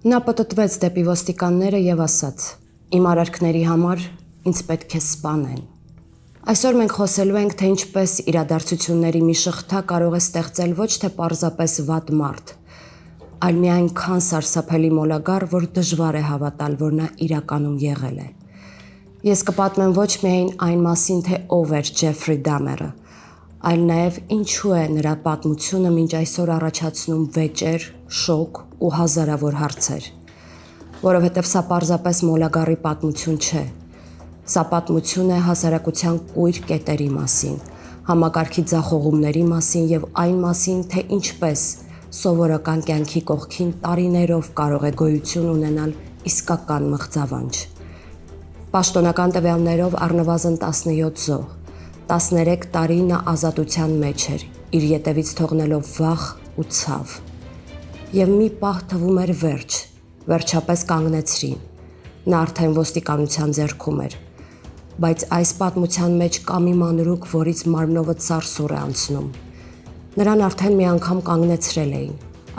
Նա պտտվեց դեպի ոստիկանները և ասաց. «Իմ արարքների համար ինձ պետք է սպանեն»։ Այսօր մենք խոսելու ենք, թե ինչպես իրադարձությունների մի շղթա կարող է ստեղծել ոչ թե պարզապես վատ մարդ, այլ մի այնքան սարսափելի մոլագար, որ դժվար է հավատալ, որ նա իրականում եղել է։ Ես կպատմեմ ոչ միայն այն մասին, թե ով էր Ջեֆրի Դամերը, այլ նաև ինչու է նրա պատմությունը մինչ այսօր առաջացնում վեճեր, շոկ ու հազարավոր հարցեր։ Որովհետև սա պարզապես մոլագարի պատմություն չէ։ Սա պատմություն է հասարակության կույր կետերի մասին, համակարգի ձախողումների մասին և այն մասին, թե ինչպես սովորական կյանքի կողքին տարիներով կարող է գոյություն ունենալ իսկական մղձավանջ։ Պաշտոնական տվյալներով առնվազն 17 զոհ, 13 տարի նա ազատության մեջ էր, իր ետևից թողնելով վախ ու ցավ։ Եվ մի պահ թվում էր վերջ, վերջապես կանգնեցրին։ Նա արդեն ոստիկանության ձեռքում էր, բայց այս պատմության մեջ կա մի մանրուք, որից մարմնովը ծարսուռ է անցնում։ Նրան արդեն մի անգամ կանգնեցրել էին,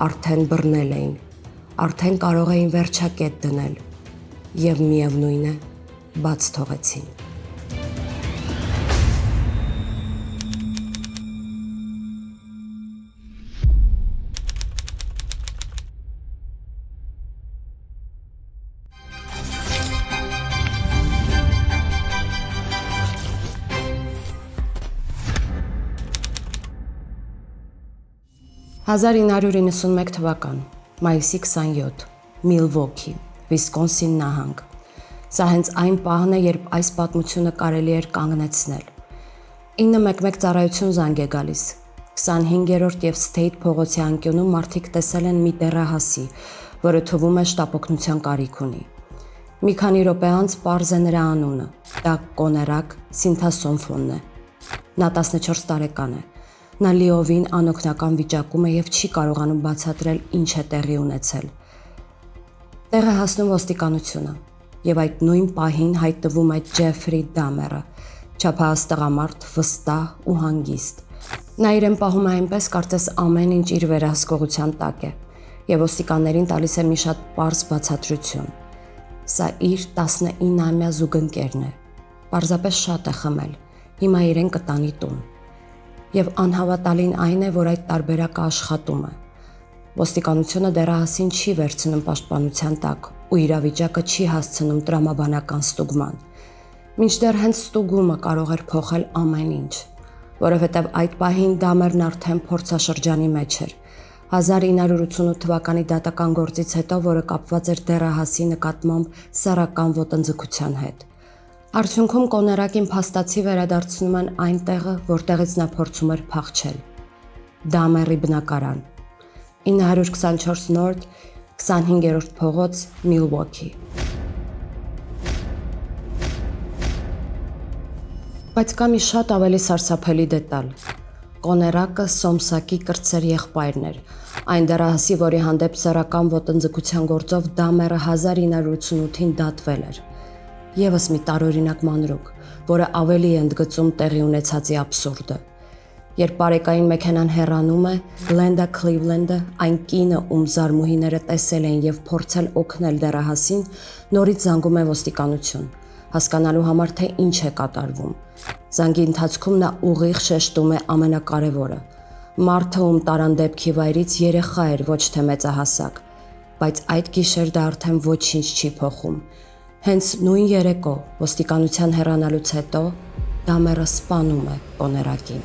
արդեն բռնել էին, արդեն կարող էին վերջակետ դնել և միևնույն է, բաց թողեցին։ «1991 թվական, մայիսի 27, Միլվոքի, Վիսկոնսին նահանգ։ Սա հենց այն պահն է, երբ այս պատմությունը կարելի էր կանգնեցնել։ 911 ծառայություն զանգ է գալիս։ 25-րդ և Սթեյթ փողոցի անկյունում մարդիկ տեսել են մի դեռահասի, որը թվում է շտապօգնության կարիք ունի։ Մի քանի րոպե անց պարզ է նրա անունը՝ դա Կոներակ Սինթասոնֆոնն է։ Նա 14 տարեկան է։ Նա լիովին անօգնական վիճակում է և չի կարողանում բացատրել ինչ է տեղի ունեցել։ Տեղ է հասնում ոստիկանությունը, և այդ նույն պահին հայտնվում է Ջեֆրի Դամերը, չափահաս տղամարդ, վստահ ու հանգիստ։ Նա իրեն պահում է այնպես, կարծես ամեն ինչ իր վերահսկողության տակ է, և ոստիկաններին տալիս է մի շատ պարզ բացատրություն։ Սա իր 19-ամյա զուգընկերն է։ Պարզապես շատ է խմել, հիմա իրեն կտանի տուն։ Եվ անհավատալին այն է, որ այդ տարբերակը աշխատում է։ Ոստիկանությունը դեռահասին չի վերցնում պաշտպանության տակ ու իրավիճակը չի հասցնում տրամաբանական ստուգման։ Մինչդեռ հենց ստուգումը կարող էր փոխել ամեն ինչ, որովհետև այդ պահին Դամերն արդեն փորձաշրջանի մեջ էր։ 1988 թվականի դատական գործից հետո, որը կապված էր դեռահասի նկատմամբ սեռական ոտնձգության հետ։ Արդյունքում Կոներակին փաստացի վերադարձնում են այն տեղը, որտեղից նա փորձում էր փախչել։ Դամերի բնակարան, 924 Նորթ, 25-րդ փողոց, Միլվոքի։ Բայց կա մի շատ ավելի սարսափելի դետալ։ Կոներակը Սոմսակի կրտսեր եղբայրն էր, այն դեռահասի, որի հանդեպ սեռական ոտնձգության գործով Դամերը 1988-ին դատվել էր։ Եվս մի տարօրինակ մանրուք, որը ավելի է ընդգծում տեղի ունեցածի աբսուրդը։ Երբ բարեկային մեքենան հեռանում է, Գլենդա Քլիվլենդը, այն կինը, ում զարմուհիները տեսել էին և փորձել օգնել դեռահասին, նորից զանգում է ոստիկանություն, հասկանալու համար, թե ինչ է կատարվում։ Զանգի ընթացքում նա ուղիղ շեշտում է ամենակարևորը։ Մարդը, ում տարան դեպքի վայրից, երեխա էր, ոչ թե մեծահասակ, բայց այդ գիշեր դա արդեն ոչինչ չի փոխում։ Հենց նույն երեկո, ոստիկանության հեռանալուց հետո, Դամերը սպանում է Կոներակին։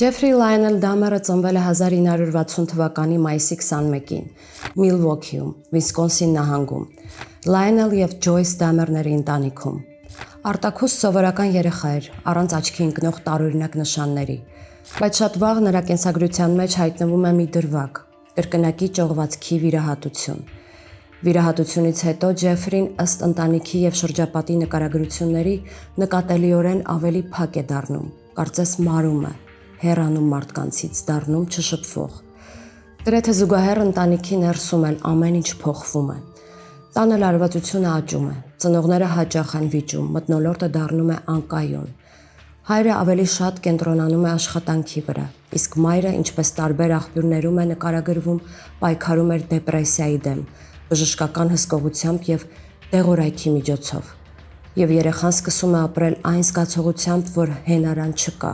Ջեֆրի Լայոնել Դամերը ծնվել է 1960 թվականի մայիսի 21-ին, Միլվոքիում, Վիսկոնսին նահանգում, Լայոնել և Ջոյս Դամերների ընտանիքում։ Արտաքուստ սովորական երեխա էր, առանց աչքի ընկնող տարօրինակ նշանների, բայց շատ վաղ նրա կենսագրության մեջ հայտնվում է մի դրվագ՝ կրկնակի ճողվածքի վիրահատություն։ Վիրահատությունից հետո Ջեֆրին, ըստ ընտանիքի և շրջապատի նկարագրությունների, նկատելիորեն ավելի փակ է դառնում, կարծես մարում է, հեռանում մարդկանցից, դառնում չշփվող։ Գրեթե զուգահեռ ընտանիքի ներսում էլ ամեն ինչ փոխվում է։ Տանը լարվածությունը աճում է, ծնողները հաճախ են վիճում, մթնոլորտը դառնում է անկայուն։ Հայրը ավելի շատ կենտրոնանում է աշխատանքի վրա, իսկ մայրը, ինչպես տարբեր աղբյուրներում է նկարագրվում, պայքարում էր դեպրեսիայի դեմ, բժշկական հսկողությամբ եւ դեղորայքի միջոցով։ Եվ երեխան սկսում է ապրել այն զգացողությամբ, որ հենարան չկա։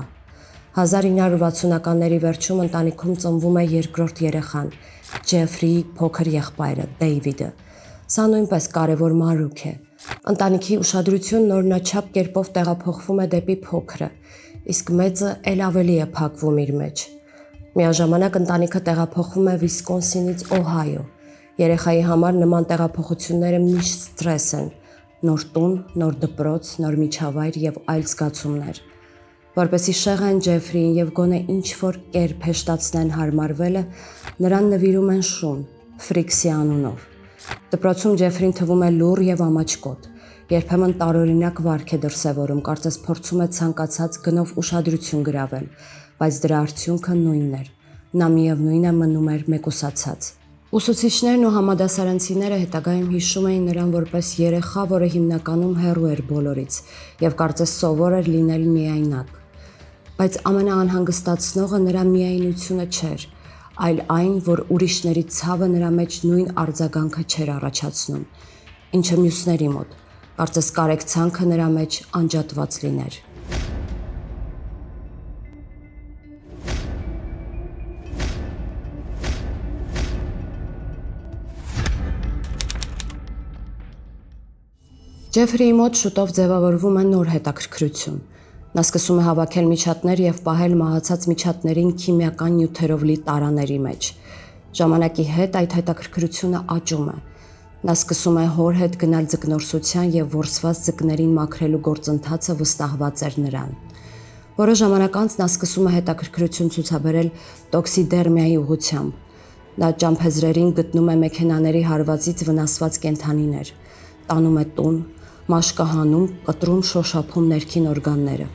1960-ականների վերջում ընտանիքում ծնվում է երկրորդ երեխան՝ Ջեֆրիի փոքր եղբայրը՝ Դեյվիդը։ Սա նույնպես կարևոր մանրուք է։ Ընտանիքի ուշադրությունն օրինաչափ կերպով տեղափոխվում է դեպի փոքրը, իսկ մեծը էլ ավելի է փակվում իր մեջ։ Միաժամանակ ընտանիքը տեղափոխվում է Վիսկոնսինից Օհայո։ Երեխայի համար նման տեղափոխությունները միշտ սթրես են՝ նոր տուն, նոր դպրոց, նոր միջավայր եւ այլ զգացումներ։ Որպեսզի շեղեն Ջեֆրիին եւ գոնե ինչ-որ կերպ հեշտացնեն հարմարվելը, նրան նվիրում են շուն՝ Ֆրիքսի անունով։ Դպրոցում Ջեֆրին թվում է լուռ եւ ամաչկոտ։ Երբեմն տարօրինակ վարք է դրսևորում, կարծես փորձում է ցանկացած գնով ուշադրություն գրավել, բայց դրա արդյունքը նույնն էր։ Նա միևնույն է մնում էր մեկուսացած։ Ուսուցիչներն ու համադասարանցիները հետագայում հիշում էին նրան որպես երեխա, որը հիմնականում հեռու էր բոլորից եւ կարծես սովոր էր լինել միայնակ։ Բայց ամենաանհանգստացնողը նրա միայնությունը չէր, այլ այն, որ ուրիշների ցավը նրա մեջ նույն արձագանքը չէր առաջացնում, ինչը մյուսների մոտ, կարծես կարեկցանքը նրա մեջ անջատված լիներ։ Ջեֆրիի մոտ շուտով ձևավորվում է նոր հետաքրքրություն։ Նա սկսում է հավաքել միջատներ եւ պահել մահացած միջատներին քիմիական նյութերով լի տարաների մեջ։ Ժամանակի հետ այդ հետաքրքրությունը աճում է։ Նա սկսում է հոր հետ գնալ ձկնորսության եւ որսված ձկներին մաքրելու գործընթացը վստահված էր նրան։ Որոշ ժամանակ անց նա սկսում է հետաքրքրություն ցուցաբերել տոքսիդերմիայի ուղղությամբ։ Նա ճամփեզրերին գտնում է մեքենաների հարվածից վնասված կենդանիներ, տանում է տուն, մաշկահանում, կտրում, շոշափում ներքին օրգանները։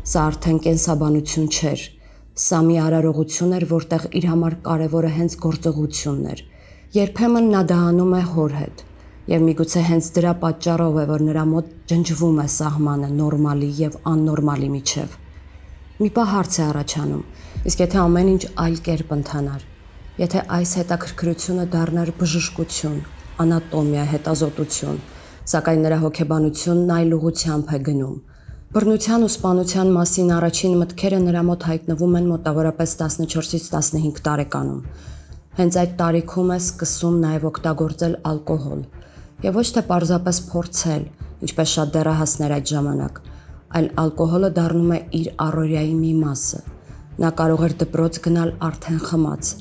Սա արդեն կենսաբանություն չէր։ Սա մի արարողություն էր, որտեղ իր համար կարևորը հենց գործողությունն էր։ Երբեմն նա դա անում է հոր հետ, եւ միգուցե հենց դրա պատճառով է, որ նրա մոտ ջնջվում է սահմանը նորմալի եւ աննորմալի միջև։ Մի պահ հարց է առաջանում, իսկ եթե ամեն ինչ այլ կերպ ընթանար, եթե այս հետաքրքրությունը դառնար բժշկություն, անատոմիա, հետազոտություն, սակայն նրա հոգեբանությունն այլ ուղղությամբ է գնում։ Բռնության ու սպանության մասին առաջին մտքերը նրա մոտ հայտնվում են մոտավորապես 14-ից 15 տարեկանում։ Հենց այդ տարիքում է սկսում նաև օգտագործել ալկոհոլ, եւ ոչ թե պարզապես փորձել, ինչպես շատ դեռահասներ այդ ժամանակ, այլ ալկոհոլը դառնում է իր առօրյայի մի մասը։ Նա կարող էր դպրոց գնալ արդեն խմած,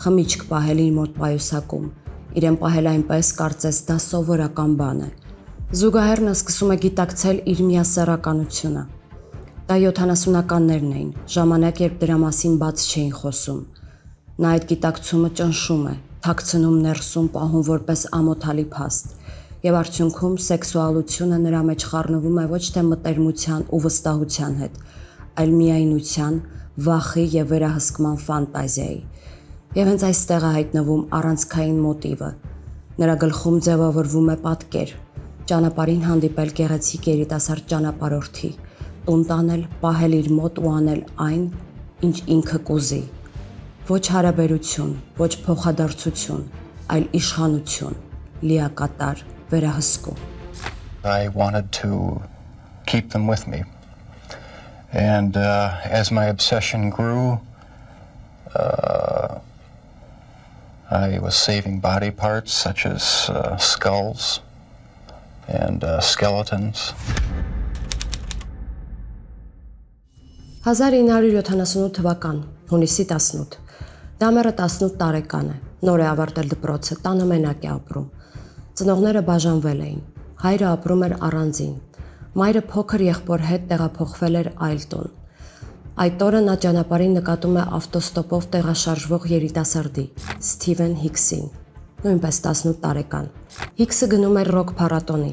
խմիչք պահել իր մոտ պայուսակում, իրեն պահել այնպես, կարծես դա սովորական բան է։ Զուգահեռ նա սկսում է գիտակցել իր միասեռականությունը։ Դա 70-ականներն էին, ժամանակ, երբ դրա մասին բաց չէին խոսում։ Նա այդ գիտակցումը ճնշում է, թաքցնում ներսում, պահում որպես ամոթալի փաստ, եւ արդյունքում սեքսուալությունը նրա մեջ խառնվում է ոչ թե մտերմության ու վստահության հետ, այլ միայնության, վախի եւ վերահսկման ֆանտազիայի։ Եվ հենց այստեղ է հայտնվում առանցքային մոտիվը։ Նրա գլխում ձևավորվում է պատկեր, ճանապարհին հանդիպել գեղեցիկ երիտասարդ ճանապարհորդի, տուն տանել, պահել իր մոտ ու անել այն, ինչ ինքը կուզի։ Ոչ հարաբերություն, ոչ փոխադարձություն, այլ իշխանություն, լիակատար վերահսկում։ I wanted to keep them with me. And as my obsession grew, I was saving body parts such as skulls and skeletons. 1978 թվական, հունիսի 18, Դամերը 18 տարեկան է, նոր է ավարտել դպրոցը, տանը մենակ է ապրում։ Ծնողները բաժանվել էին, հայրը ապրում էր առանձին, մայրը փոքր եղբոր հետ տեղափոխվել էր այլ տուն։ Այդ օրը նա ճանապարհին նկատում է ավտոստոպով տեղաշարժվող երիտասարդի, Սթիվեն Հիքսին, նույնպես 18 տարեկան։ Հիքսը գնում էր ռոք փառատոնի,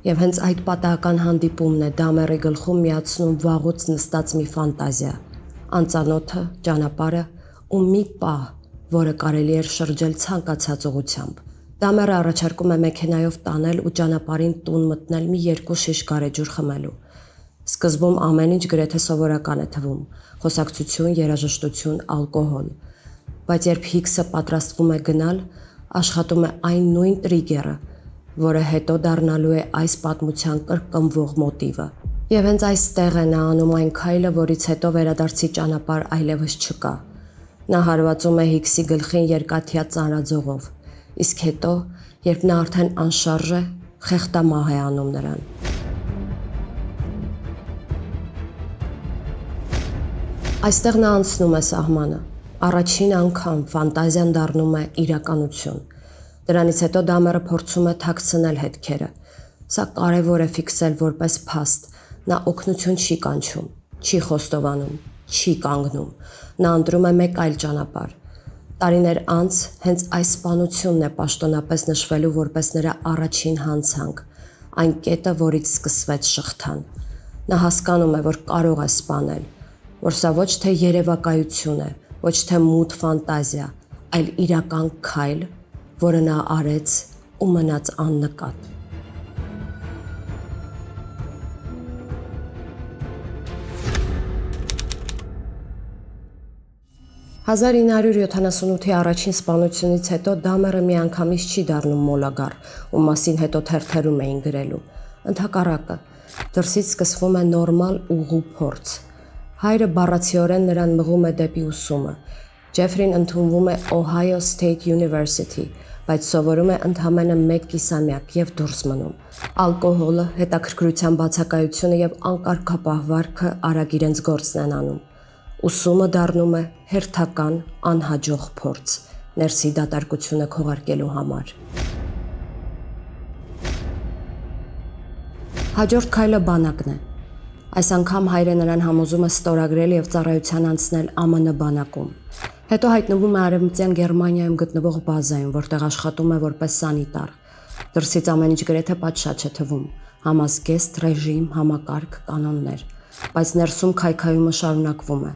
եւ հենց այդ պատահական հանդիպումն է Դամերի գլխում միացնում վաղուց նստած մի ֆանտազիա, անծանոթը, ճանապարհը ու մի պահ, որը կարելի էր շրջել ցանկացած ուղղությամբ։ Դամերը առաջարկում է մեքենայով տանել ու ճանապարհին տուն մտնել մի 2 շիշ գարեջուր խմելու։ Սկզբում ամեն ինչ գրեթե սովորական է թվում՝ խոսակցություն, երաժշտություն, ալկոհոլ, բայց երբ Հիքսը պատրաստվում է գնալ, աշխատում է այն նույն տրիգերը, որը հետո դառնալու է այս պատմության կրկնվող մոտիվը։ Եվ հենց այստեղ է նա անում այն քայլը, որից հետո վերադարձի ճանապարհ այլևս չկա։ Նա հարվածում է Հիքսի գլխին երկաթյա ծանրաձողով, իսկ հետո, երբ նա արդեն անշարժ է, խեղդամահ է անում նրան։ Այստեղ նա անցնում է սահմանը։ Առաջին անգամ ֆանտազիան դառնում է իրականություն։ Դրանից հետո Դամերը փորձում է թաքցնել հետքերը։ Սա կարևոր է ֆիքսել որպես փաստ։ Նա օգնություն չի կանչում, չի խոստովանում, չի կանգնում։ Նա ընտրում է մեկ այլ ճանապարհ։ Տարիներ անց հենց այս սպանությունն է պաշտոնապես նշվելու որպես նրա առաջին հանցանք, այն կետը, որից սկսվեց շղթան։ Նա հասկանում է, որ կարող է սպանել, որ սա ոչ թե երևակայություն է, ոչ թե մութ ֆանտազիա, այլ իրական քայլ, որը նա արեց ու մնաց աննկատ։ 1978-ի առաջին սպանությունից հետո Դամերը միանգամից չի դառնում մոլագար, ում մասին հետո թերթերում էին գրելու։ Ընդհակառակը, դրսից սկսվում է նորմալ ուղու փորձ։ Հայրը բառացիորեն նրան մղում է դեպի ուսումը։ Ջեֆրին ընդունվում է Ohio State University, բայց սովորում է ընդամենը 1 կիսամյակ եւ դուրս մնում։ Ալկոհոլը, հետաքրքրության բացակայությունը եւ անկարգապահ վարքը արագ իրենց գործն են անում։ Ուսումը դառնում է հերթական անհաջող փորձ ներսի դատարկությունը քողարկելու համար։ Հաջորդ քայլը բանակն է։ Այս անգամ հայրը նրան համոզում է ստորագրել եւ ծառայության անցնել ԱՄՆ բանակում։ Հետո հայտնվում է Արևմտյան Գերմանիայում գտնվող բազայում, որտեղ աշխատում է որպես սանիտար։ Դրսից ամեն ինչ գրեթե պատշաճ է թվում՝ համազգեստ, ռեժիմ, համակարգ, կանոններ, բայց ներսում քայքայումը շարունակվում է։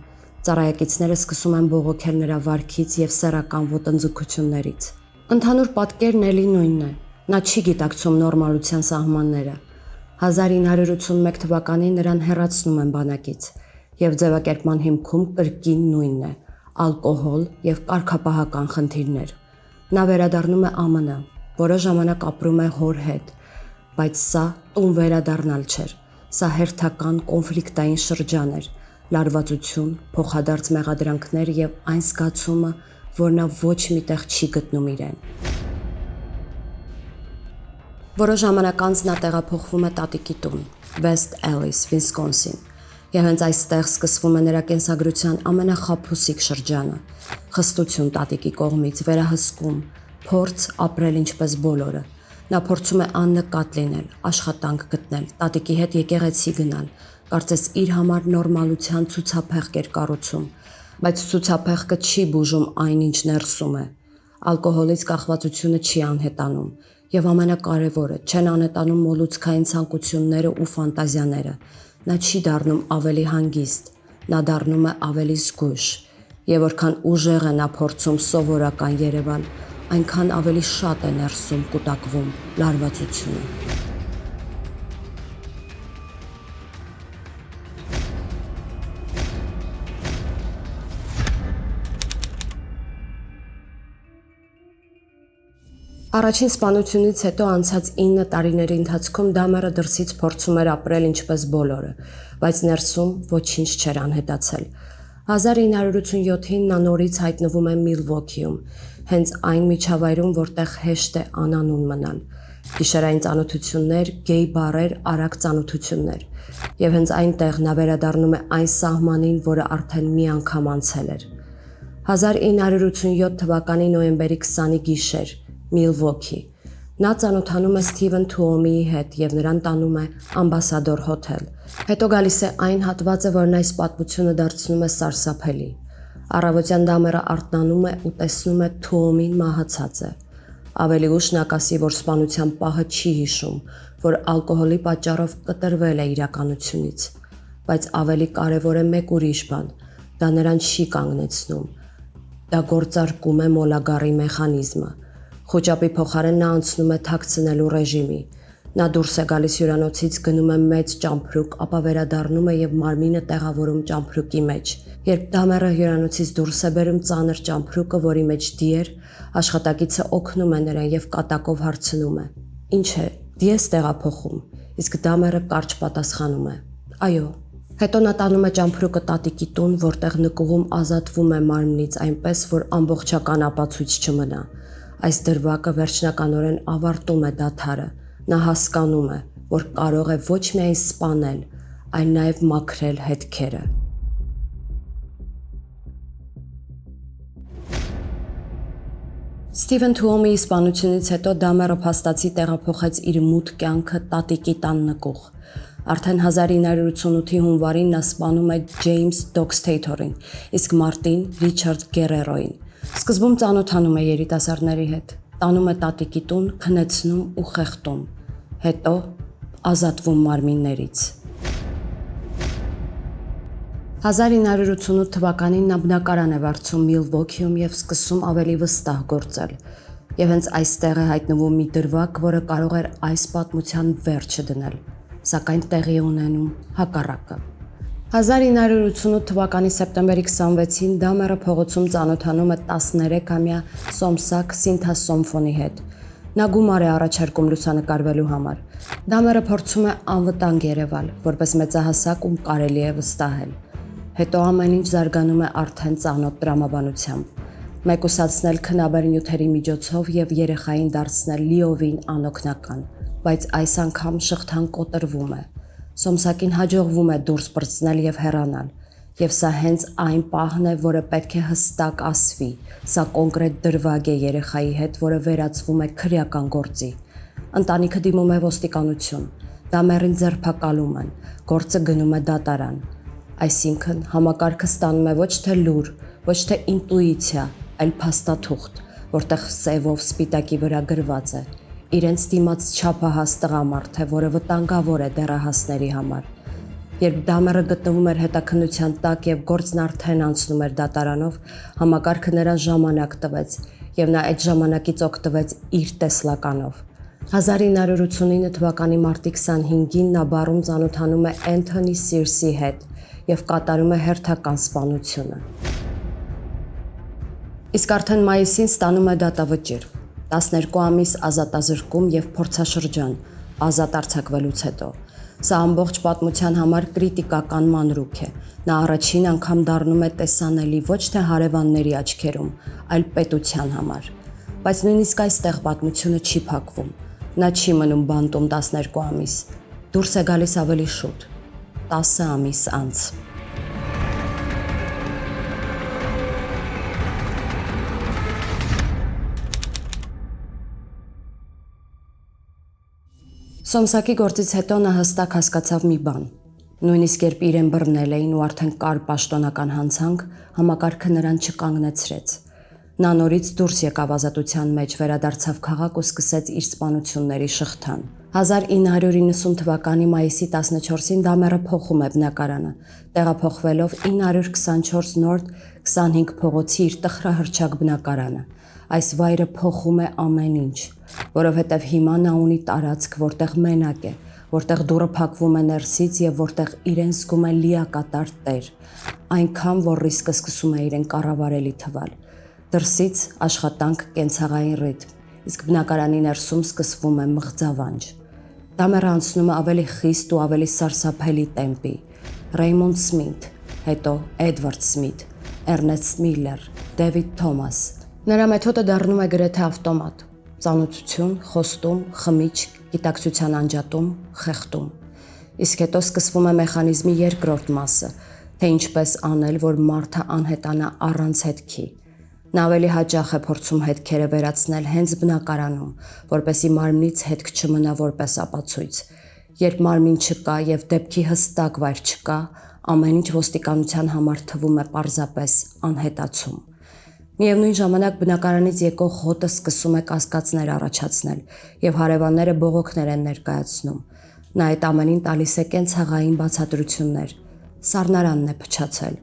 Ծառայակիցները սկսում են բողոքել նրա վարքից եւ սեռական ոտնձգություններից։ Ընդհանուր պատկերն էլի նույնն է։ Նա չի գիտակցում նորմալության սահմանները։ 1981 թվականին նրան հեռացնում են բանակից եւ ձևակերպման հիմքում կրկին նույնն է՝ ալկոհոլ եւ կարգապահական խնդիրներ։ Նա վերադառնում է ԱՄՆ, որը ժամանակ ապրում է հոր հետ, բայց սա տուն վերադառնալ չէր։ Սա հերթական կոնֆլիկտային շրջան էր, լարվածություն, փոխադարձ մեղադրանքներ եւ այն զգացումը, որ նա ոչ միտեղ չի գտնում իրեն։ Որոշ ժամանակ անց նա տեղափոխվում է տատիկի տուն, West Allis, Wisconsin, եւ հենց այստեղ սկսվում է նրա կենսագրության ամենախաբուսիկ շրջանը։ Խստություն տատիկի կողմից, վերահսկում, փորձ ապրել ինչպես բոլորը։ Նա փորձում է աննկատ լինել, աշխատանք գտնել, տատիկի հետ եկեղեցի գնալ, կարծես իր համար նորմալության ցուցափեղկ էր կառուցում, բայց ցուցափեղկը չի բուժում այն, ինչ ներսում է։ Ալկոհոլից կախվածությունը չի անհետանում, եւ ամենակարևորը, չեն անհետանում մոլուցքային ցանկությունները ու ֆանտազիաները։ Նա չի դառնում ավելի հանգիստ, նա դառնում է ավելի զգույշ, եւ որքան ուժեղ է նա փորձում սովորական Երևան, այնքան ավելի շատ է ներսում կուտակվում լարվածությունը։ Առաջին սպանությունից հետո անցած 9 տարիների ընթացքում Դամերը դրսից փորձում էր ապրել ինչպես բոլորը, բայց ներսում ոչինչ չէր անհետացել։ 1987-ին նա նորից հայտնվում է Միլվոքիում, հենց այն միջավայրում, որտեղ հեշտ է անանուն մնալ։ Գիշերային ծանոթություններ, գեյ բարեր, արագ ծանոթություններ։ Եվ հենց այնտեղ նա վերադառնում է այն սահմանին, որը արդեն մի անգամ անցել էր։ 1987 թվականի նոյեմբերի 20-ի գիշեր, Միլվոքի։ Նա ծանոթանում է Սթիվեն Թուոմիի հետ եւ նրան տանում է Ամբասադոր հոթել։ Հետո գալիս է այն հատվածը, որն այս պատմությունը դարձնում է սարսափելի։ Առավոտյան Դամերը արթնանում է ու տեսնում է Թուոմին մահացած է։ Ավելի ուշ նա կասի, որ սպանության պահը չի հիշում, որ ալկոհոլի պատճառով կտրվել է իրականությունից, բայց ավելի կարևոր է մեկ ուրիշ բան՝ դա նրան չի կանգնեցնում։ Դա գործարկում է մոլագարի մեխանիզմը։ Խոճապի փոխարեն նա անցնում է թաքցնելու ռեժիմի։ Նա դուրս է գալիս հյուրանոցից, գնում է մեծ ճամփրուկ, ապա վերադառնում է եւ մարմինը տեղավորում ճամփրուկի մեջ։ Երբ Դամերը հյուրանոցից դուրս է բերում ծանր ճամփրուկը, որի մեջ դի էր, աշխատակիցը օգնում է նրան եւ կատակով հարցնում է. «Ինչ է, դի ես տեղափոխում»։ Իսկ Դամերը կարճ պատասխանում է. «Այո»։ Հետո նա տանում է ճամփրուկը տատիկի տուն, որտեղ նկուղում ազատվում է մարմնից, այնպես որ ամբողջական ապացույց չմնա։ Այս դրվագը վերջնականորեն ավարտում է դադարը։ Նա հասկանում է, որ կարող է ոչ միայն սպանել, այլ նաև մաքրել հետքերը։ Սթիվեն Թուոմիի սպանությունից հետո Դամերը փաստացի տեղափոխեց իր մութ կյանքը տատիկի տան նկուղ։ Արդեն 1988-ի հունվարին նա սպանում է Ջեյմս Դոքսթեյթորին, իսկ մարտին Ռիչարդ Գերերոին։ Սկզբում ծանոթանում է երիտասարդների հետ, տանում է տատիկի տուն, քնեցնում ու խեղդում, հետո ազատվում մարմիններից։ 1988 թվականին նա բնակարան է վարձում Միլվոքիում եւ սկսում ավելի վստահ գործել։ Եվ հենց այստեղ է հայտնվում մի դրվագ, որը կարող էր այս պատմության վերջը դնել, սակայն տեղի ունենում հակառակը։ 1988 թվականի սեպտեմբերի 26-ին Դամերը փողոցում ծանոթանում է 13-ամյա Սոմսակ Սինթասոմֆոնի հետ։ Նա գումար է առաջարկում լուսանկարվելու համար։ Դամերը փորձում է անվտանգ երևալ, որպես մեծահասակ, ում կարելի է վստահել։ Հետո ամեն ինչ զարգանում է արդեն ծանոթ տրամաբանությամբ։ Մեկուսացնել քնաբեր նյութերի միջոցով եւ երեխային դարձնել լիովին անօգնական, բայց այս անգամ շղթան կոտրվում է։ Սոմսակին հաջողվում է դուրս պրծնել եւ հեռանալ, եւ սա հենց այն պահն է, որը պետք է հստակ ասվի։ Սա կոնկրետ դրվագ է երեխայի հետ, որը վերածվում է քրեական գործի։ Ընտանիքը դիմում է ոստիկանություն, Դամերին ձերբակալում են, գործը գնում է դատարան։ Այսինքն համակարգը ստանում է ոչ թե լուր, ոչ թե ինտուիցիա, այլ փաստաթուղթ, որտեղ սևով սպիտակի վրա գրված է. իրենց դիմաց չափահաս տղամարդ է, որը վտանգավոր է դեռահասների համար։ Երբ Դամերը գտնվում էր հետաքննության տակ եւ գործն արդեն անցնում էր դատարանով, համակարգը նրան ժամանակ տվեց եւ նա այդ ժամանակից օգտվեց իր տեսլականով։ 1989 թվականի մարտի 25-ին նա բարում ծանոթանում է Էնթոնի Սիրսի հետ եւ կատարում է հերթական սպանությունը։ Իսկ արդեն մայիսին ստանում է դատավճիռ, 12 ամիս ազատազրկում եւ փորձաշրջան, ազատ արձակվելուց հետո։ Սա ամբողջ պատմության համար կրիտիկական մանրուք է։ Նա առաջին անգամ դառնում է տեսանելի ոչ թե հարևանների աչքերում, այլ պետության համար։ Բայց նույնիսկ այստեղ պատմությունը չի փակվում։ Նա չի մնում բանտում 12 ամիս, դուրս է գալիս ավելի շուտ, 10 ամիս անց։ Սոմսակի գործից հետո նա հստակ հասկացավ մի բան։ Նույնիսկ երբ իրեն բռնել էին ու արդեն կար պաշտոնական հանցանք, համակարգը նրան չկանգնեցրեց։ Նա նորից դուրս եկավ ազատության մեջ, վերադարձավ քաղաք ու սկսեց իր սպանությունների շղթան։ 1990 թվականի մայիսի 14-ին Դամերը փոխում է բնակարանը, տեղափոխվելով 924 նորդ 25 փողոցի իր տխրահռչակ բնակարանը։ Այս վայրը փոխում է ամեն ինչ, որովհետև հիմա նա ունի տարածք, որտեղ մենակ է, որտեղ դուռը փակվում է ներսից եւ որտեղ իրեն զգում է լիակատար տեր, այնքան որ ռիսկը սկսում է իրեն կառավարելի թվալ։ Դրսից աշխատանք, կենցաղային ռիթմ, իսկ բնակարանի ներսում սկսվում է մղձավանջ։ Դամերը անցնում է ավելի խիստ ու ավելի սարսափելի տեմպի։ Ռեյմոնդ Սմիթ, հետո Էդվարդ Սմիթ, Էրնեստ Միլլեր, Դեվիդ Թոմաս։ Նրա մեթոդը դառնում է գրեթե ավտոմատ։ Ծանոթություն, խոստում, խմիչք, գիտակցության անջատում, խեղդում։ Իսկ հետո սկսվում է մեխանիզմի երկրորդ մասը, թե ինչպես անել, որ մարդը անհետանա առանց հետքի։ Նա ավելի հաճախ է փորձում հետքերը վերացնել հենց բնակարանում, որպեսզի մարմնից հետք չմնա որպես ապացույց։ Երբ մարմին չկա եւ դեպքի հստակ վայր չկա, ամեն ինչ ոստիկանության համար թվում է պարզապես անհետացում։ Միևնույն ժամանակ բնակարանից եկող հոտը սկսում է կասկածներ առաջացնել եւ հարևանները բողոքներ են ներկայացնում։ Նա այդ ամենին տալիս է կենցաղային բացատրություններ։ Սառնարանն է փչացել,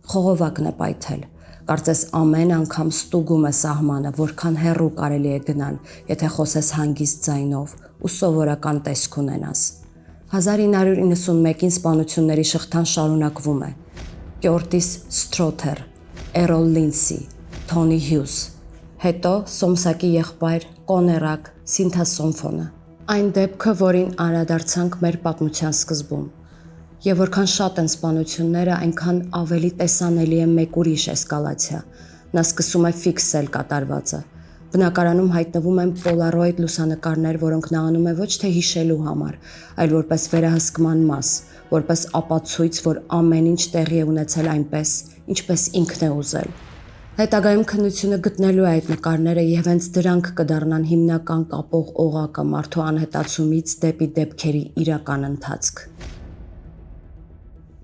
խողովակն է պայթել, Կարծես ամեն անգամ ստուգում է սահմանը, որքան հեռու կարելի է գնալ, եթե խոսես հանգիստ ձայնով ու սովորական տեսք ունենաս։ 1991-ին սպանությունների շղթան շարունակվում է։ Կյորտիս Սթրոթեր, Էրոլ Լինսի, Թոնի Հյուզ, հետո Սոմսակի եղբայր Կոներակ Սինթասոմֆոնը։ Այն դեպքը, որին անդրադարձանք մեր պատմության սկզբում։ Եվ որքան շատ են սպանությունները, այնքան ավելի տեսանելի է մեկ ուրիշ էսկալացիա։ Նա սկսում է ֆիքսել կատարվածը։ Բնակարանում հայտնվում են պոլարոիդ լուսանկարներ, որոնք նա անում է ոչ թե հիշելու համար, այլ որպես վերահսկման մաս, որպես ապացույց, որ ամեն ինչ տեղի է ունեցել այնպես, ինչպես ինքն է ուզել։ Հետագայում քննությունը գտնելու է այդ նկարները եւ հենց դրանք կդառնան հիմնական կապող օղակը մարդու անհետացումից դեպի դեպքերի իրական ընթացք։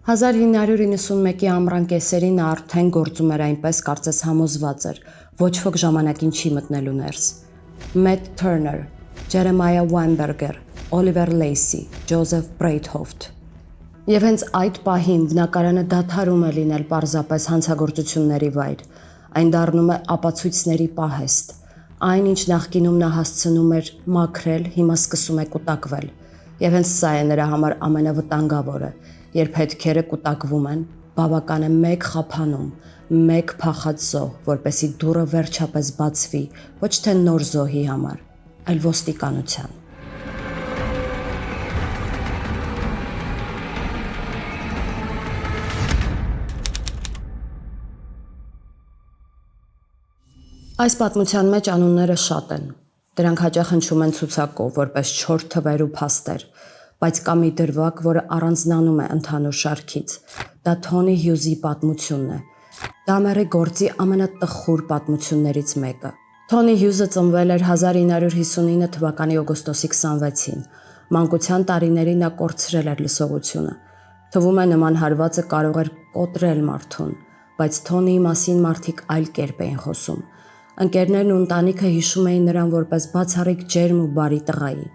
1991-ի ամռան կեսերին նա արդեն գործում էր այնպես, կարծես համոզված էր, ոչ ոք ժամանակին չի մտնելու ներս։ Մեթ Թերներ, Ջերեմայա Վայնբերգեր, Օլիվեր Լեյսի, Ջոզեֆ Բրեյթհոֆթ։ Եվ հենց այդ պահին բնակարանը դադարում է լինել պարզապես հանցագործությունների վայր։ Այն դառնում է ապացույցների պահեստ։ Այն, ինչ նախկինում նա հասցնում էր մաքրել, հիմա սկսում է կուտակվել։ Եվ հենց սա է նրա համար ամենավտանգավորը, երբ հետքերը կուտակվում են, բավական է մեկ խափանում, մեկ փախած զոհ, որպեսզի դուռը վերջապես բացվի, ոչ թե նոր զոհի համար, այլ ոստիկանության։ Այս պատմության մեջ անունները շատ են։ Դրանք հաճախ հնչում են ցուցակով, որպես չոր թվեր ու փաստեր, բայց կա մի դրվագ, որը առանձնանում է ընդհանուր շարքից։ Դա Թոնի Հյուզի պատմությունն է։ Դամերի գործի ամենատխուր պատմություններից մեկը։ Թոնի Հյուզը ծնվել էր 1959 թվականի օգոստոսի 26-ին։ Մանկության տարիներին նա կորցրել էր լսողությունը։ Թվում է նման հարվածը կարող էր կոտրել մարդուն, բայց Թոնիի մասին մարդիկ այլ կերպ էին խոսում։ Ընկերներն ու ընտանիքը հիշում էին նրան որպես բացառիկ ջերմ ու բարի տղայի։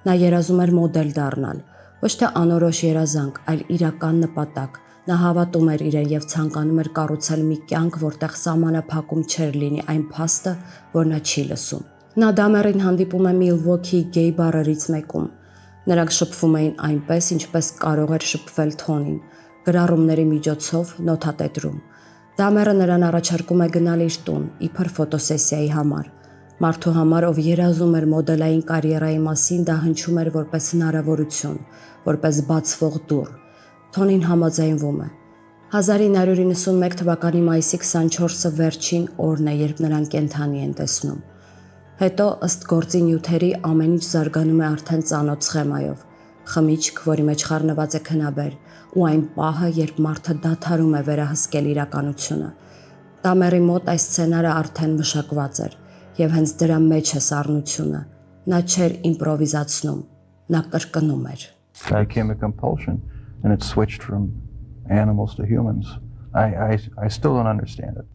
Նա երազում էր մոդել դառնալ, ոչ թե անորոշ երազանք, այլ իրական նպատակ։ Նա հավատում էր իրեն եւ ցանկանում էր կառուցել մի կյանք, որտեղ սահմանափակում չէր լինի այն փաստը, որ նա չի լսում։ Նա Դամերին հանդիպում է Միլվոքի գեյ բարերից մեկում։ Նրանք շփվում էին այնպես, ինչպես կարող էր շփվել Թոնին, գրառումների միջոցով նոթատետրում։ Դամերը նրան առաջարկում է գնալ իր տուն, իբր ֆոտոսեսիայի համար։ Մարդու համար, ով երազում էր մոդելային կարիերայի մասին, դա հնչում էր որպես հնարավորություն, որպես բացվող դուռ։ Թոնին համաձայնվում է։ 1991 թվականի մայիսի 24-ը վերջին օրն է, երբ նրան կենդանի են տեսնում։ Հետո, ըստ գործի նյութերի, ամեն ինչ զարգանում է արդեն ծանոթ սխեմայով։ Խմիչք, որի մեջ խառնված է քնաբեր, ու այն պահը, երբ մարդը դադարում է վերահսկել իրականությունը։ Դամերի մոտ այս սցենարը արդեն մշակված էր, եւ հենց դրա մեջ է սառնությունը։ Նա չէր իմպրովիզացնում, նա կրկնում էր։ I became a compulsion and it switched from animals to humans. I still don't understand it.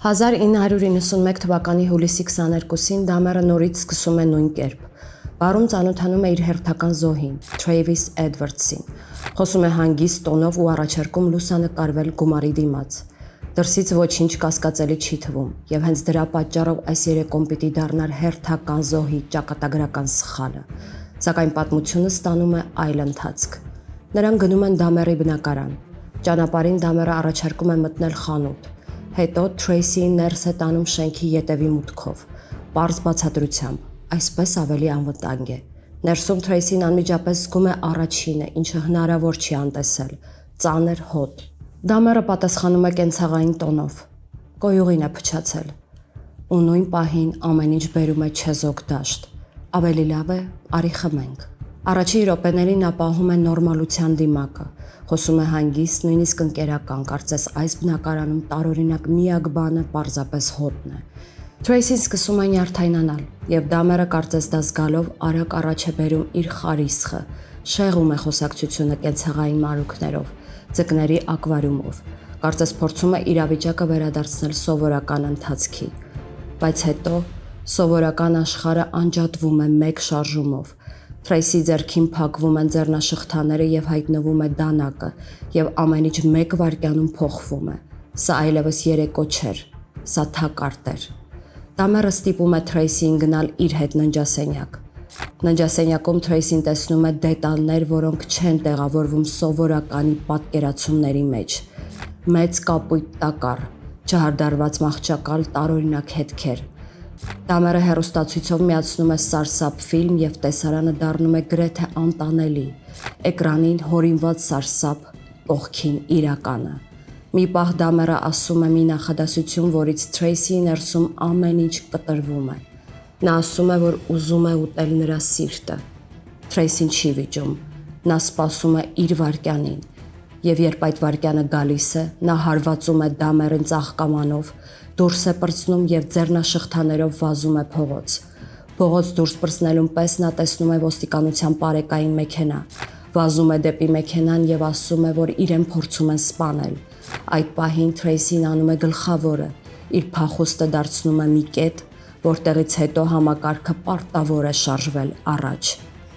1991 թվականի հուլիսի 22-ին Դամերը նորից սկսում է նույն կերպ։ Բարում ծանոթանում է իր հերթական զոհին, Թրեյվիս Էդվարդսին։ Խոսում է հանգիստ տոնով ու առաջարկում լուսանկարվել գումարի դիմաց։ Դրսից ոչինչ կասկածելի չի թվում, եւ հենց դրա պատճառով այս երեկոն պիտի դառնար հերթական զոհի ճակատագրական սխալը։ Սակայն պատմությունը ստանում է այլ ընթացք։ Նրանք գնում են Դամերի բնակարան։ Ճանապարհին Դամերը առաջարկում է մտնել խանութ։ Հետո Թրեյսին ներս է տանում շենքի ետևի մուտքով։ Պարզ բացատրությամբ, այսպես ավելի անվտանգ է։ Ներսում Թրեյսին անմիջապես զգում է առաջինը, ինչը հնարավոր չի անտեսել՝ ծանր հոտ։ Դամերը պատասխանում է կենցաղային տոնով։ Կոյուղին է փչացել։ Ու նույն պահին ամեն ինչ բերում է չեզոք դաշտ։ Ավելի լավ է, արի խմենք։ Առաջին րոպեներին նա պահում է նորմալության դիմակը, խոսում է հանգիստ, նույնիսկ ընկերական, կարծես այս բնակարանում տարօրինակ միակ բանը պարզապես հոտն է։ Թրեյսին սկսում է նյարդայնանալ, եւ Դամերը կարծես դա զգալով արագ առաջ է բերում իր խարիսխը, շեղում է խոսակցությունը կենցաղային մանրուքներով, ձկների ակվարիումով, կարծես փորձում է իրավիճակը վերադարձնել սովորական ընթացքի, բայց հետո սովորական աշխարհը անջատվում է մեկ շարժումով։ Թրեյսի ձեռքին փակվում են ձեռնաշղթաները եւ հայտնվում է դանակը, եւ ամեն ինչ մեկ վայրկյանում փոխվում է։ Սա այլևս երեկո չէր, սա թակարդ էր։ Դամերը ստիպում է Թրեյսին գնալ իր հետ ննջասենյակ։ Ննջասենյակում Թրեյսին տեսնում է դետալներ, որոնք չեն տեղավորվում սովորականի պատկերացումների մեջ։ Մեծ կապույտ տակառ, չհարդարված մահճակալ, տարօրինակ հետքեր։ Դամերը հեռուստացույցով միացնում է սարսափ ֆիլմ եւ տեսարանը դառնում է գրեթե անտանելի։ Էկրանին հորինված սարսափ, կողքին իրականը։ Մի պահ Դամերը ասում է մի նախադասություն, որից Թրեյսիի ներսում ամեն ինչ կտրվում է։ Նա ասում է, որ ուզում է ուտել նրա սիրտը։ Թրեյսին չի վիճում։ Նա սպասում է իր վայրկյանին։ Եվ երբ այդ վայրկյանը գալիս է, նա հարվածում է Դամերին ծաղկամանով, դուրս է պրծնում եւ ձեռնաշղթաներով վազում է փողոց։ Փողոց դուրս պրծնելուն պես նա տեսնում է ոստիկանության պարեկային մեքենա, վազում է դեպի մեքենան եւ ասում է, որ իրեն փորձում են սպանել։ Այդ պահին Թրեյսին անում է գլխավորը, իր փախուստը դարձնում է մի կետ, որտեղից հետո համակարգը պարտավոր է շարժվել առաջ։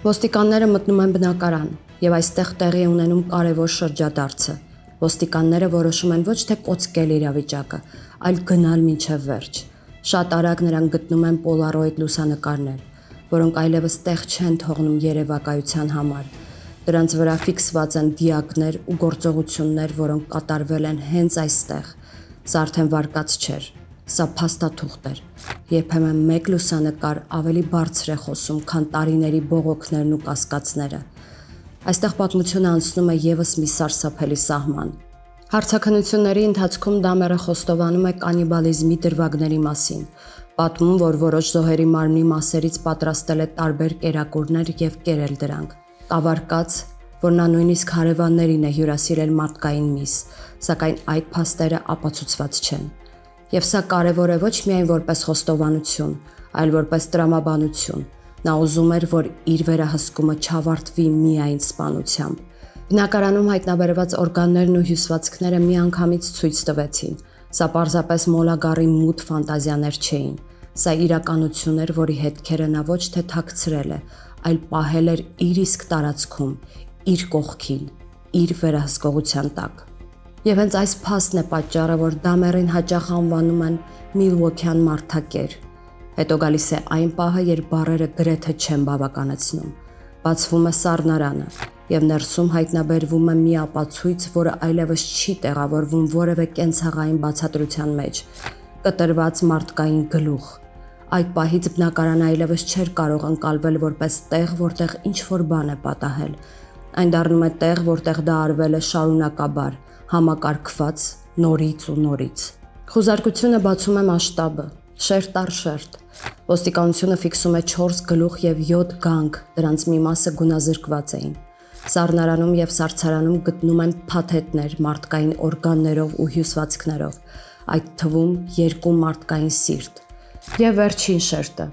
Ոստիկանները մտնում են բնակարան եւ այստեղ տեղի է ունենում կարևոր շրջադարձը։ Ոստիկանները որոշում են ոչ թե կոծկել իրավիճակը, այլ գնալ մինչև վերջ։ Շատ արագ նրանք գտնում են պոլարոիդ լուսանկարներ, որոնք այլևս տեղ չեն թողնում երևակայության համար։ Դրանց վրա ֆիքսված են դիակներ ու գործողություններ, որոնք կատարվել են հենց այստեղ։ Սա արդեն վարկած չէր, սա փաստաթուղթ էր։ Երբեմն մեկ լուսանկար ավելի բարձր է խոսում, քան տարիների բողոքներն ու կասկածները։ Այստեղ պատմությունը անցնում է եւս մի սարսափելի սահման։ Հարցաքննությունների ընթացքում Դամերը խոստովանում է կանիբալիզմի դրվագների մասին, պատմում, որ որոշ զոհերի մարմնի մասերից պատրաստել է տարբեր կերակուրներ եւ կերել դրանք։ Կավարկած, որ նա նույնիսկ հարևաններին է հյուրասիրել մարդկային միս, սակայն այդ փաստերը ապացուցված չեն։ Եվ սա կարևոր է ոչ միայն որպես խոստովանություն, այլ որպես տրամաբանություն։ Նա ուզում էր, որ իր վերահսկումը չավարտվի միայն սպանությամբ։ Բնակարանում հայտնաբերված օրգաններն ու հյուսվածքները միանգամից ցույց տվեցին։ Սա պարզապես մոլագարի մութ ֆանտազիաներ չէին։ Սա իրականություն էր, որի հետքերը նա ոչ թե թաքցրել է, այլ պահել էր իր իսկ տարածքում, իր կողքին, իր վերահսկողության տակ։ Եվ հենց այս փաստն է պատճառը, որ Դամերին հաճախ անվանում են Միլվոքյան մարդակեր։ Հետո գալիս է այն պահը, երբ բառերը գրեթե չեն բավականացնում։ Բացվում է սառնարանը, եւ ներսում հայտնաբերվում է մի ապացույց, որը այլևս չի տեղավորվում որևէ կենցաղային բացատրության մեջ։ Կտրված մարդկային գլուխ։ Այդ պահից բնակարանը այլևս չէր կարող ընկալվել որպես տեղ, որտեղ ինչ-որ բան է պատահել։ Այն դառնում է տեղ, որտեղ դա արվել է շարունակաբար, համակարգված, նորից ու նորից։ Խուզարկությունը բացում է մասշտաբը, շերտ առ շերտ։ Ոստիկանությունը ֆիքսում է 4 գլուխ եւ 7 գանք, դրանց մի մասը գունազրկված էին։ Սառնարանում եւ սառցարանում գտնում են փաթեթներ մարդկային օրգաններով ու հյուսվածքներով, այդ թվում 2 մարդկային սիրտ։ Եվ վերջին շերտը,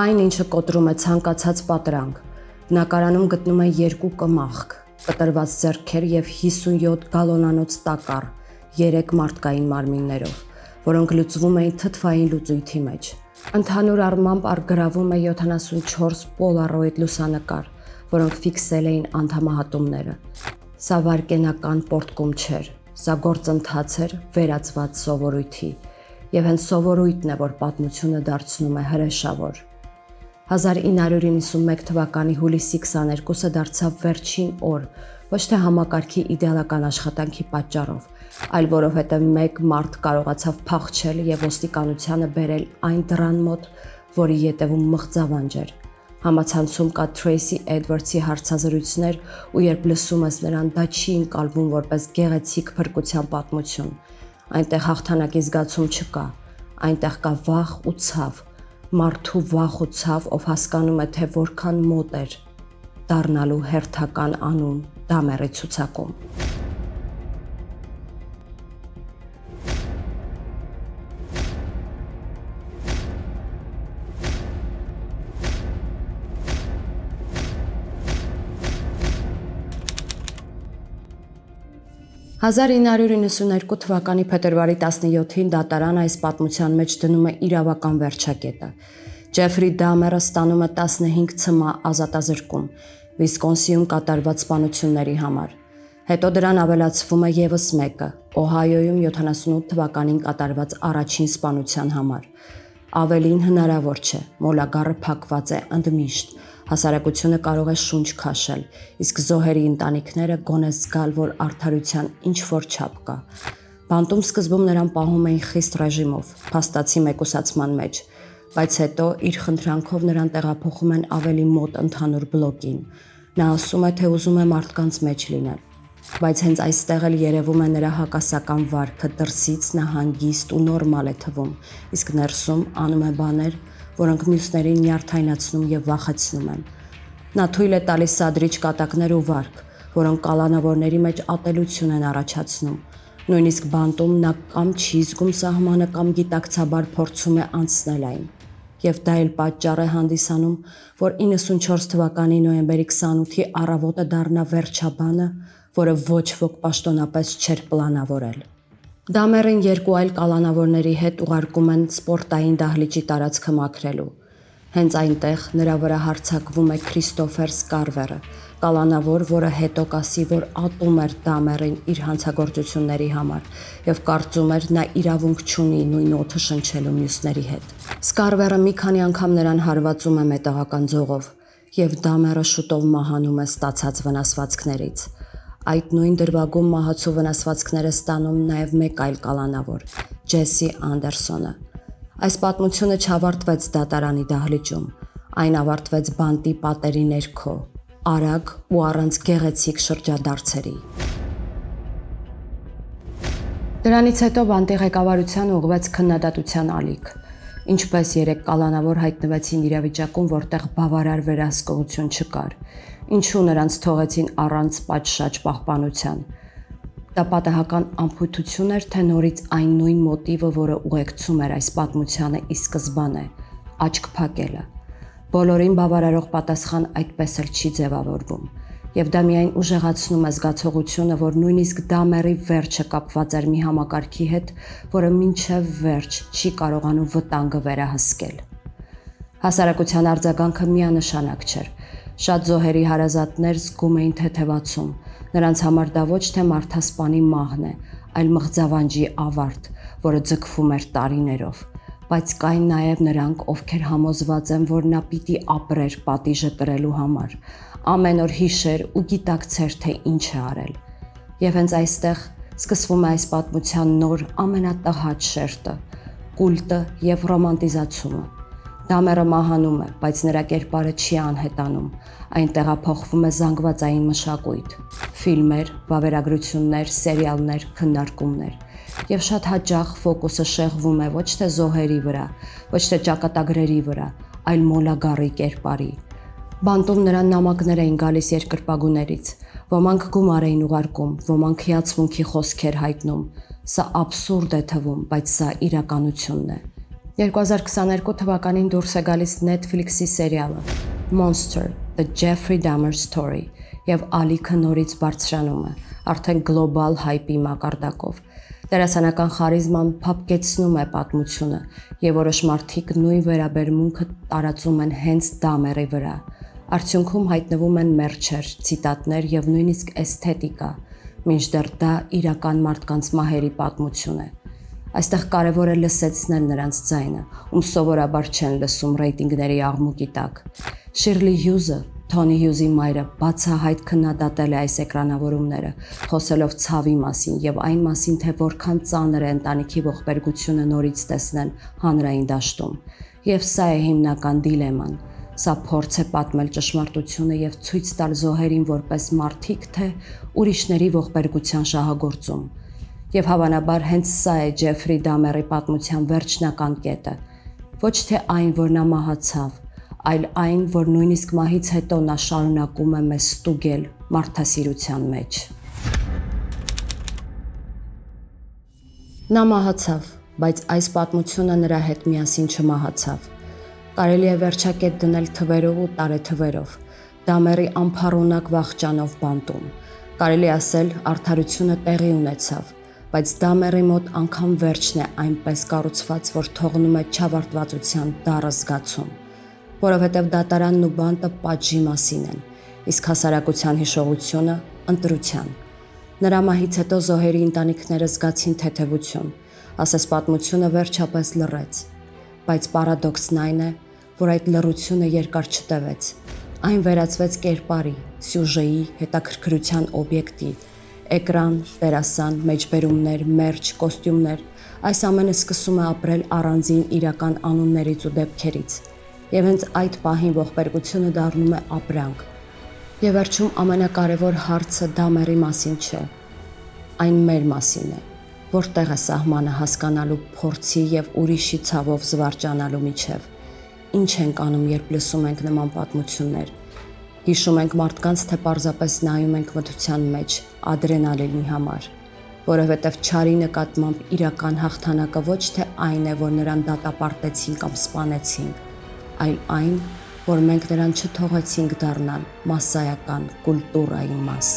այն ինչը կոտրում է ցանկացած պատրանք։ Բնակարանում գտնում են 2 կմախք, կտրված ձեռքեր եւ 57 գալոնանոց տակառ, 3 մարդկային մարմիններով, որոնք լուծվում էին թթվային լուծույթի մեջ։ Ընդհանուր առմամբ առգրավում է 74 պոլարոիդ լուսանկար, որոնք ֆիքսել էին անդամահատումները։ Սա վարկենական պորտկում չէր, սա գործընթաց էր վերածված սովորույթի, եւ հենց սովորույթն է, որ պատմությունը դարձնում է հրեշավոր։ 1991 թվականի հուլիսի 22-ը դարձավ վերջին օր, ոչ թե համակարգի իդեալական աշխատանքի պատճառով, այլ որովհետև մեկ մարդ կարողացավ փախչել եւ ոստիկանությանը բերել այն դռան մոտ, որի ետևում մղձավանջ էր։ Համացանցում կա Թրեյսի Էդվարդսի հարցազրույցներ, ու երբ լսում ես նրան, դա չի ընկալվում որպես գեղեցիկ փրկության պատմություն։ Այնտեղ հաղթանակի զգացում չկա, այնտեղ կա վախ ու ցավ, մարդու վախ ու ցավ, ով հասկանում է, թե որքան մոտ էր դառնալու հերթական անուն Դամերի ցուցակում։ «1992 թվականի փետրվարի 17-ին դատարանը այս պատմության մեջ դնում է իրավական վերջակետը։ Ջեֆրի Դամերը ստանում է 15 ցմահ ազատազրկում Վիսկոնսինում կատարված սպանությունների համար։ Հետո դրան ավելացվում է եւս մեկը՝ Օհայոյում 78 թվականին կատարված առաջին սպանության համար։ Ավելին հնարավոր չէ, մոլագառը փակված է ընդմիշտ, հասարակությունը կարող է շունչ քաշել, իսկ զոհերի ընտանիքները գոնե զգալ, որ արդարության ինչ-որ չափ կա։ Բանտում սկզբում նրան պահում էին խիստ ռեժիմով, փաստացի մեկուսացման մեջ, բայց հետո իր խնդրանքով նրան տեղափոխում են ավելի մոտ ընդհանուր բլոկին։ Նա ասում է, թե ուզում է մարդկանց մեջ լինել, բայց հենց այստեղ էլ երևում է նրա հակասական վարքը, դրսից նա հանգիստ ու նորմալ է թվում, իսկ ներսում անում է բաներ, որոնք մյուսներին նյարդայնացնում եւ վախեցնում են։ Նա թույլ է տալիս սադրիչ կատակներ ու վարք, որոնք կալանավորների մեջ ատելություն են առաջացնում։ Նույնիսկ բանտում նա կամ չի զգում սահմանը, կամ գիտակցաբար փորձում է անցնել այն։ Եվ դա էլ պատճառ է հանդիսանում, որ 94 թվականի նոյեմբերի 28-ի առավոտը դառնա վերջաբանը, որը ոչ ոք պաշտոնապես չէր պլանավորել։ Դամերին երկու այլ կալանավորների հետ ուղարկում են սպորտային դահլիճի տարածքը մաքրելու։ Հենց այնտեղ նրա վրա հարձակվում է Քրիստոֆեր Սկարվերը, կալանավոր, որը հետո կասի, որ ատում էր Դամերին իր հանցագործությունների համար եւ կարծում էր նա իրավունք չունի նույն օդը շնչելու մյուսների հետ։ Սկարվերը մի քանի անգամ նրան հարվածում է մետաղական ձողով եւ Դամերը շուտով մահանում է ստացած վնասվածքներից։ Այդ նույն դրվագում մահացու վնասվածքները ստանում նաև մեկ այլ կալանավոր՝ Ջեսի Անդերսոնը։ Այս պատմությունը չավարտվեց դատարանի դահլիճում, այն ավարտվեց բանտի պատերի ներքո, արագ ու առանց գեղեցիկ շրջադարձերի։ Դրանից հետո բանտի ղեկավարության ուղղվեց քննադատության ալիք, ինչպես 3 կալանավոր հայտնվեցին իրավիճակում, որտեղ բավարար վերահսկողություն չկար, ինչու նրանց թողեցին առանց պատշաճ պահպանության։ Դա պատահական անփույթություն էր, թե նորից այն նույն մոտիվը, որը ուղեկցում էր այս պատմությանը ի սկզբանե՝ աչք փակելը։ Բոլորին բավարարող պատասխան այդպես էլ չի ձևավորվում, եւ դա միայն ուժեղացնում է զգացողությունը, որ նույնիսկ Դամերի վերջը կապված էր մի համակարգի հետ, որը մինչև վերջ չի կարողանում վտանգը վերահսկել։ Հասարակության արձագանքը միանշանակ չէր։ Շատ զոհերի հարազատներ զգում էին թեթևացում։ Նրանց համար դա ոչ թե մարդասպանի մահն է, այլ մղձավանջի ավարտ, որը ձգվում էր տարիներով։ Բայց կային նաև նրանք, ովքեր համոզված են, որ նա պիտի ապրեր պատիժը կրելու համար, ամեն օր հիշեր ու գիտակցեր, թե ինչ է արել։ Եվ հենց այստեղ սկսվում է այս պատմության նոր ամենատհաճ շերտը՝ կուլտը եւ ռոմանտիզացումը։ Դամերը մահանում է, բայց նրա կերպարը չի անհետանում, այն տեղափոխվում է զանգվածային մշակույթ, ֆիլմեր, վավերագրություններ, սերիալներ, քննարկումներ։ Եվ շատ հաճախ ֆոկուսը շեղվում է ոչ թե զոհերի վրա, ոչ թե ճակատագրերի վրա, այլ մոլագառի կերպարի։ Բանտում նրան նամակներ էին գալիս երկրպագուներից, ոմանք գումար էին ուղարկում, ոմանք հիացմունքի խոսքեր հայտնում։ Սա աբսուրդ է թվում, բայց սա իրականությունն է։ 2022 թվականին դուրս է գալիս Netflix-ի սերիալը Monster: The Jeffrey Dahmer Story եւ ալիքը նորից բարձրանում է, արդեն գլոբալ հայպի մակարդակով։ Դերասանական խարիզման փափկեցնում է պատմությունը եւ որոշ մարդիկ նույն վերաբերմունքը տարածում են հենց Դամերի վրա։ Արդյունքում հայտնվում են մերչեր, ցիտատներ եւ նույնիսկ էսթետիկա, մինչդեռ դա իրական մարդկանց մահերի պատմություն է։ Այստեղ կարևոր է լսեցնել նրանց ձայնը, ում սովորաբար չեն լսում ռեյտինգների աղմուկի տակ։ Շիրլի Հյուզը, Թոնի Հյուզի մայրը, բացահայտ քննադատել է այս էկրանավորումները, խոսելով ցավի մասին եւ այն մասին, թե որքան ծանր է ընտանիքի ողբերգությունը նորից տեսնել հանրային դաշտում։ Եվ սա է հիմնական դիլեման։ Սա փորձ է պատմել ճշմարտությունը եւ ցույց տալ զոհերին որպես մարդիկ, թե ուրիշների ողբերգության շահագործում։ Եվ հավանաբար հենց սա է Ջեֆրի Դամերի պատմության վերջնական կետը։ Ոչ թե այն, որ նա մահացավ, այլ այն, որ նույնիսկ մահից հետո նա շարունակում է մեզ ստուգել մարդասիրության մեջ։ Նա մահացավ, բայց այս պատմությունը նրա հետ միասին չմահացավ։ Կարելի է վերջակետ դնել թվերով ու տարեթվերով, Դամերի անփառունակ վախճանով բանտում։ Կարելի ասել, արդարությունը տեղի ունեցավ, բայց Դամերի մոտ անգամ վերջն է այնպես կառուցված, որ թողնում է չավարտվածության դառը զգացում։ որովհետև դատարանն ու բանտը պատժի մասին են, իսկ հասարակության հիշողությունը ընտրության։ Նրա մահից հետո զոհերի ընտանիքները զգացին թեթևություն, ասես պատմությունը վերջապես լռեց։ Բայց պարադոքսն այն է, որ այդ լռությունը երկար չտևեց։ Այն վերածվեց կերպարի, սյուժեի, հետաքրքրության օբյեկտի, էկրան, դերասան, մեջբերումներ, մերճ, կոստյումներ, այս ամենը սկսում է ապրել առանձին իրական անուններից ու դեպքերից։ Եվ հենց այդ պահին ողբերգությունը դառնում է ապրանք։ Եվ վերջում ամենակարևոր հարցը դա մերի մասին չէ, այն մեր մասին է, որտեղ է սահմանը հասկանալու փորձի եւ ուրիշի ցավով զվարճանալու միջև։ Ինչ ենք անում, երբ լսում ենք նման պատմություններ։ Հիշում ենք մարդկանց, թե պարզապես նայում ենք մթության մեջ ադրենալինի համար, որովհետև չարի նկատմամբ իրական հաղթանակը ոչ թե այն է, որ նրան դատապարտեցին կամ սպանեցին, այլ այն, որ մենք նրան չթողեցինք դառնալ մասսայական կուլտուրայի մաս։